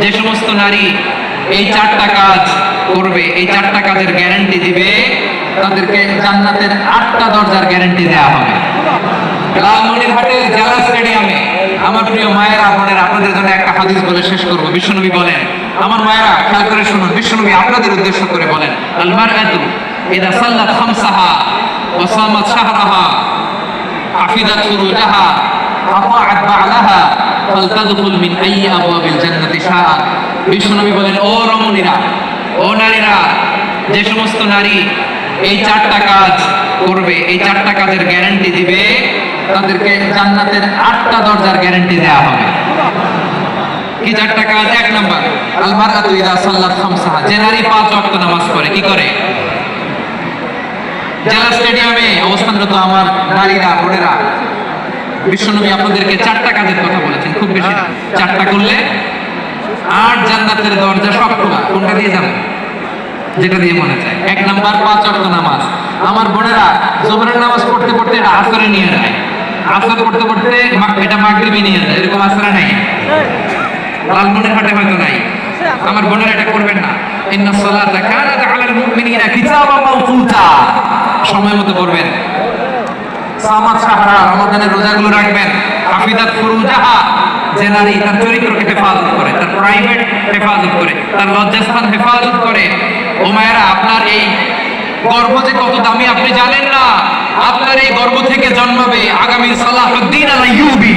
যে সমস্ত নারী এই চারটা কাজ করবে, এই চারটা কাজের গ্যারান্টি দিবে, তাদেরকে জান্নাতের 8টা দরজার গ্যারান্টি দেওয়া হবে। লালমনিরহাটের জেলা স্টেডিয়ামে আমার প্রিয় মায়েরা বোনেরা, আপনাদের জন্য একটা হাদিস বলে শেষ করব। বিশ্বনবী বলেন, আমার মায়েরা খেয়াল করে শুনুন, বিশ্বনবী আপনাদের উদ্দেশ্য করে বলেন, আল মারআতু ইযা সাল্লাত খামসাহা ওয়া সামাত শাহরাহা হাফিজাত ফুরুজাহা আতাআত বা'লাহা ফালতাদখুল মিন আইয়ি আবওয়াবিল জান্নাতি শাআত। বিশ্বনবী বলেন, ও রমণীরা, ও নারীরা, যে সমস্ত নারী এই চারটা কাজ করবে, এই চারটা কাজের গ্যারান্টি দিবে, তাদেরকে জান্নাতের 8টা দরজার গ্যারান্টি দেওয়া হবে। কি চারটা কাজ? 1 নাম্বার, আল মারআতু ইযা সাল্লাত খামসাহা, যে নারী 5 ওয়াক্ত নামাজ পড়ে। কি করে? জেলা স্টেডিয়ামে অবস্থানরত আমার নারীরা বোনেরা, বিশ্বনবী আপনাদেরকে 4টা কাজের কথা বলেছেন, খুব বেশি না। 4টা করলে 8 জান্নাতের দরজা সব খোলা। কোনটা দিয়ে যাবেন? যেটা দিয়ে মনে চায়। 1 নাম্বার 5 ওয়াক্ত নামাজ। আমার বোনেরা জোহরের নামাজ পড়তে পড়তে এটা আসরে নিয়ে যায়, আসর পড়তে পড়তে এটা মাগরিবে নিয়ে যায়, এরকম আসরে নাই, লালমনিরহাটে হয়তো নাই। আমার বোনেরা এটা করবেন না। ইন্নাস সালাতা কানাত আলাল মুমিনিনা কিতাবাম মাওকুতা, সময় মতো পড়বেন। সামাত শাহরা, রমাদানের রোজাগুলো রাখবেন। হাফিজাত ফুরুজাহা, যে নারী তার চরিত্রকে হেফাজত করে, তার প্রাইভেট হেফাজত করে, তার লজ্জাস্থান হেফাজত করে। ও মায়েরা, আপনার এই গর্ভ যে কত দামি আপনি জানেন না। আপনার এই গর্ভ থেকে জন্মাবে আগামী সালাহুদ্দিন আল আইয়ুবী,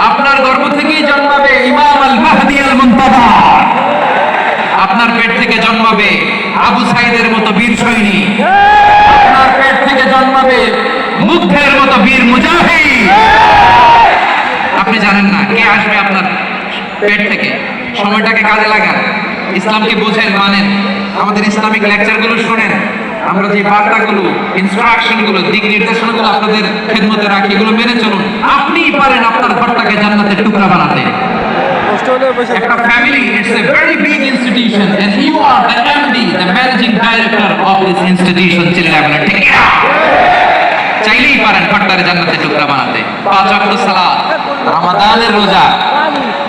আপনার গর্ভ থেকেই জন্মাবে ইমাম আল মাহদি আল মুনতাযর, আপনার পেট থেকে জন্মাবে আবু সাইদের মতো বীর সৈনিক, আপনার পেট থেকে জন্মাবে মুগ্ধের মতো বীর মুজাহিদ। আপনি জানেন না কে আসবে আপনার পেট থেকে। সময়টাকে কাজে লাগান, ইসলামকে বোঝেন, মানেন, আমাদের ইসলামিক লেকচারগুলো শোনেন, আমরা যে বার্তাগুলো, ইনস্ট্রাকশনগুলো, দিক নির্দেশনাগুলো আপনাদের খেদমতে রাখি, এগুলো মেনে চলুন। আপনিই পারেন আপনার ঘরটাকে জান্নাতের টুকরা বানাতে। একটা family, it's a very big institution and you are the MD, the managing director of this institution. চিল্লাবেন ঠিক না? চাইলেই পারেন ঘরটাকে জান্নাতের টুকরা বানাতে। 5 ওয়াক্ত সালাত, রমাদানের রোজা,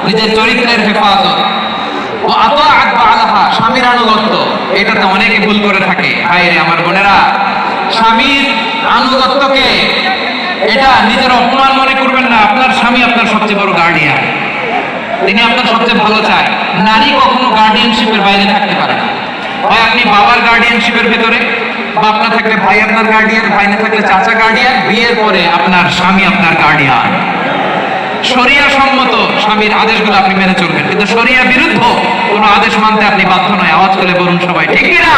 নিজের চরিত্রের হেফাজত, ও আতাআত বা'লাহা, স্বামীর আনুগত্য। এটা তো অনেকে ভুল করে থাকে। হায় রে আমার বোনেরা, স্বামীর আনুগত্যকে এটা নিজের অপমান মনে করবেন না। আপনার স্বামী আপনার সবচেয়ে বড় গার্ডিয়ান, তিনি আপনার সবচেয়ে ভালো চায়। নারী কখনো গার্ডিয়ানশিপের বাইরে থাকতে পারে না। হয় আপনি বাবার গার্ডিয়ানশিপের ভেতরে, বাপ না থাকলে ভাই আপনার গার্ডিয়ান, ভাই না থাকলে চাচা গার্ডিয়ান, বিয়ের পরে আপনার স্বামী আপনার গার্ডিয়ান। শরিয়া সম্মত স্বামীর আদেশগুলো আপনি মেনে চলবেন, কিন্তু শরিয়া বিরুদ্ধ কোন আদেশ মানতে আপনি বাধ্য নয়। আওয়াজ করে বলুন সবাই, ঠিক কি না?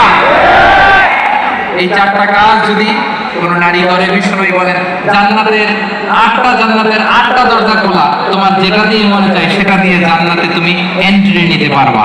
এই 4টা কাজ যদি কোন নারী করে, বিশ্বনবী বলেন, জান্নাতের 8টা দরজা খোলা। তোমার যেটা দিয়ে মনে চায় সেটা দিয়ে জান্নাতে তুমি এন্ট্রি নিতে পারবা।